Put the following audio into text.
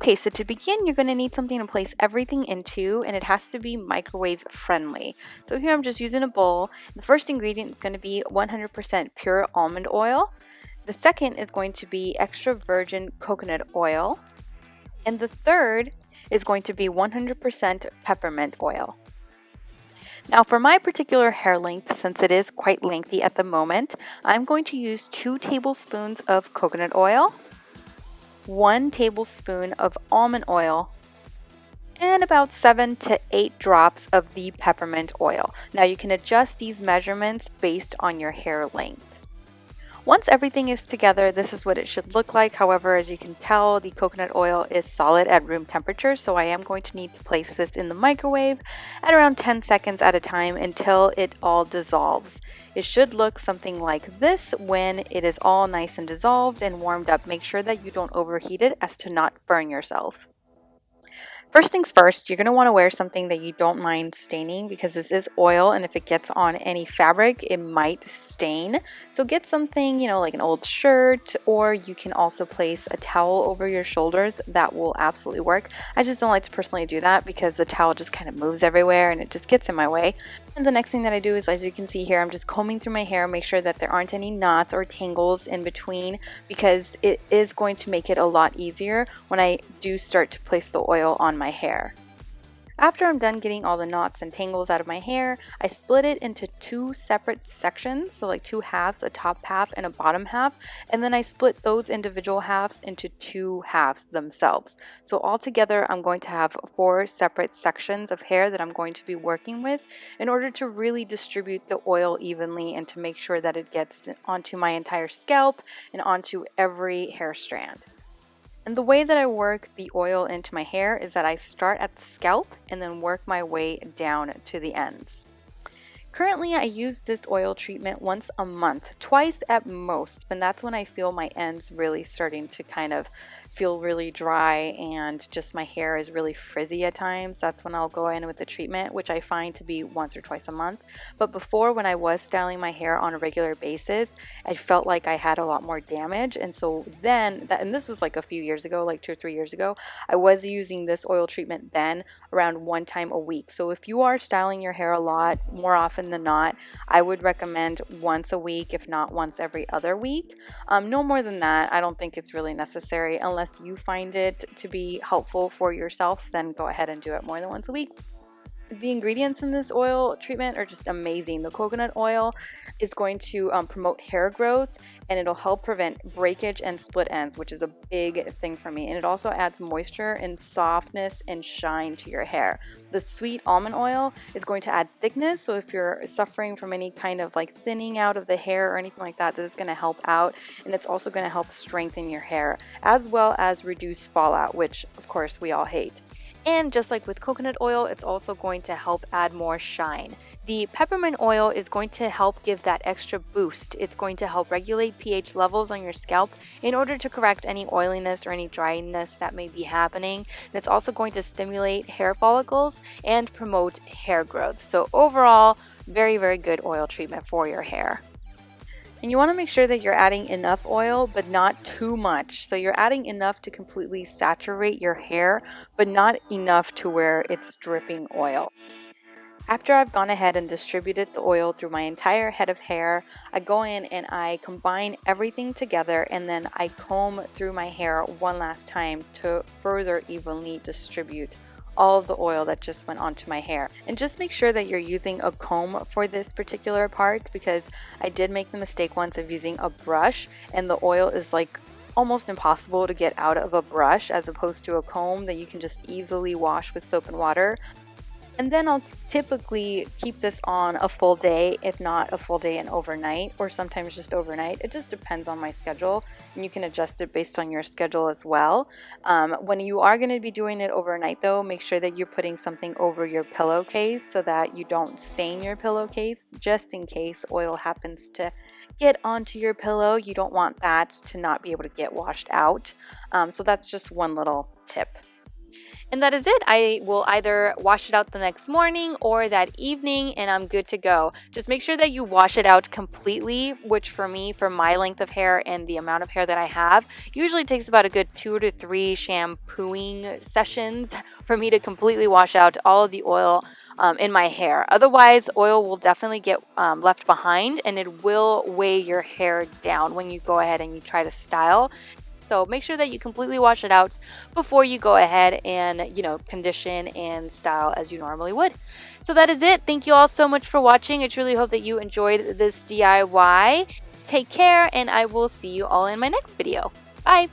Okay, so to begin, you're going to need something to place everything into, and it has to be microwave friendly. So here I'm just using a bowl. The first ingredient is going to be 100% pure almond oil. The second is going to be extra virgin coconut oil. And the third is going to be 100% peppermint oil. Now for my particular hair length, since it is quite lengthy at the moment, I'm going to use 2 tablespoons of coconut oil, 1 tablespoon of almond oil, and about 7 to 8 drops of the peppermint oil. Now you can adjust these measurements based on your hair length. Once everything is together, this is what it should look like. However, as you can tell, the coconut oil is solid at room temperature, so I am going to need to place this in the microwave at around 10 seconds at a time until it all dissolves. It should look something like this when it is all nice and dissolved and warmed up. Make sure that you don't overheat it as to not burn yourself. First things first, you're going to want to wear something that you don't mind staining because this is oil, and if it gets on any fabric, it might stain. So get something, like an old shirt, or you can also place a towel over your shoulders. That will absolutely work. I just don't like to personally do that because the towel just kind of moves everywhere and it just gets in my way. And the next thing that I do is, as you can see here, I'm just combing through my hair, make sure that there aren't any knots or tangles in between, because it is going to make it a lot easier when I do start to place the oil on my hair. After I'm done getting all the knots and tangles out of my hair, I split it into 2 separate sections, so like 2 halves, a top half and a bottom half, and then I split those individual halves into 2 halves themselves. So altogether, I'm going to have 4 separate sections of hair that I'm going to be working with in order to really distribute the oil evenly and to make sure that it gets onto my entire scalp and onto every hair strand. And the way that I work the oil into my hair is that I start at the scalp and then work my way down to the ends. Currently, I use this oil treatment once a month, twice at most, and that's when I feel my ends really starting to kind of feel really dry and just my hair is really frizzy at times. That's when I'll go in with the treatment, which I find to be once or twice a month. But before, when I was styling my hair on a regular basis, I felt like I had a lot more damage. And so then, and this was like a few years ago, like 2 or 3 years ago, I was using this oil treatment then around 1 time a week. So if you are styling your hair a lot, more often than not, I would recommend once a week, if not once every other week. No more than that. I don't think it's really necessary unless you find it to be helpful for yourself. Then go ahead and do it more than once a week. The ingredients in this oil treatment are just amazing. The coconut oil is going to promote hair growth, and it'll help prevent breakage and split ends, which is a big thing for me. And it also adds moisture and softness and shine to your hair. The sweet almond oil is going to add thickness, so if you're suffering from any kind of like thinning out of the hair or anything like that, this is going to help out. And it's also going to help strengthen your hair as well as reduce fallout, which of course we all hate. And just like with coconut oil, it's also going to help add more shine. The peppermint oil is going to help give that extra boost. It's going to help regulate pH levels on your scalp in order to correct any oiliness or any dryness that may be happening. And it's also going to stimulate hair follicles and promote hair growth. So overall, very, very good oil treatment for your hair. And you want to make sure that you're adding enough oil, but not too much. So you're adding enough to completely saturate your hair, but not enough to where it's dripping oil. After I've gone ahead and distributed the oil through my entire head of hair, I go in and I combine everything together, and then I comb through my hair one last time to further evenly distribute all of the oil that just went onto my hair. And just make sure that you're using a comb for this particular part, because I did make the mistake once of using a brush, and the oil is like almost impossible to get out of a brush as opposed to a comb that you can just easily wash with soap and water. And then I'll typically keep this on a full day, if not a full day and overnight, or sometimes just overnight. It just depends on my schedule, and you can adjust it based on your schedule as well. When you are going to be doing it overnight though, make sure that you're putting something over your pillowcase so that you don't stain your pillowcase, just in case oil happens to get onto your pillow. You don't want that to not be able to get washed out. So that's just one little tip. And that is it. I will either wash it out the next morning or that evening and I'm good to go. Just make sure that you wash it out completely, which for me, for my length of hair and the amount of hair that I have, usually takes about a good 2 to 3 shampooing sessions for me to completely wash out all of the oil in my hair. Otherwise, oil will definitely get left behind and it will weigh your hair down when you go ahead and you try to style. So make sure that you completely wash it out before you go ahead and, condition and style as you normally would. So that is it. Thank you all so much for watching. I truly hope that you enjoyed this DIY. Take care, and I will see you all in my next video. Bye.